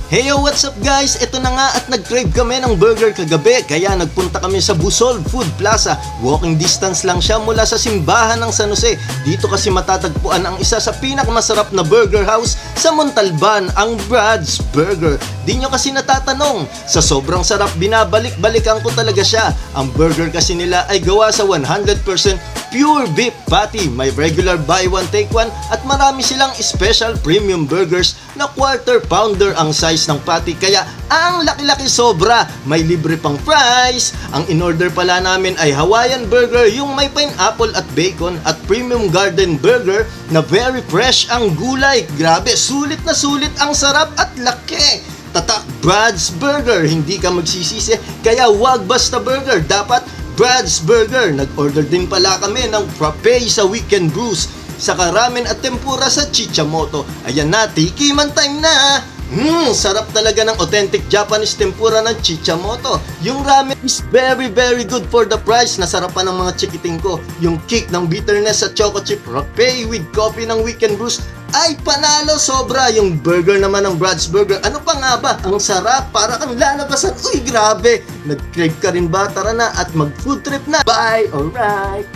Hey yo, what's up guys? Ito na nga at nag-crave kami ng burger kagabi kaya nagpunta kami sa Busol Food Plaza. Walking distance lang siya mula sa simbahan ng San Jose. Dito kasi matatagpuan ang isa sa pinakamasarap na burger house sa Montalban, ang Brad's Burger. Di nyo kasi natatanong, sa sobrang sarap binabalik-balikan ko talaga siya. Ang burger kasi nila ay gawa sa 100% pure beef patty. May regular buy one take one at marami silang special premium burgers na quarter pounder ang size ng patty kaya ang laki-laki sobra. May libre pang fries. Ang in-order pala namin ay Hawaiian burger, yung may pineapple at bacon, at premium garden burger na very fresh ang gulay. Grabe, sulit na sulit ang sarap at laki. Tatak Brad's Burger, hindi ka magsisisi kaya wag basta burger, dapat Brad's Burger. Nag-order din pala kami ng frappe sa Weekend Brews, saka ramen at tempura sa Chichamoto. Ayan na, tikiman time na! Sarap talaga ng authentic Japanese tempura ng Chichamoto. Yung ramen is very good for the price. Nasarapan ng mga chikiting ko. Yung kick ng bitterness sa choco chip frappe with coffee ng Weekend Brews ay panalo sobra. Yung burger naman ng Brad's Burger, ano pa nga ba? Ang sarap, para kang lalabasan. Uy, grabe! Nag-crave ka rin ba? Tara na at mag-food trip na. Bye! Alright!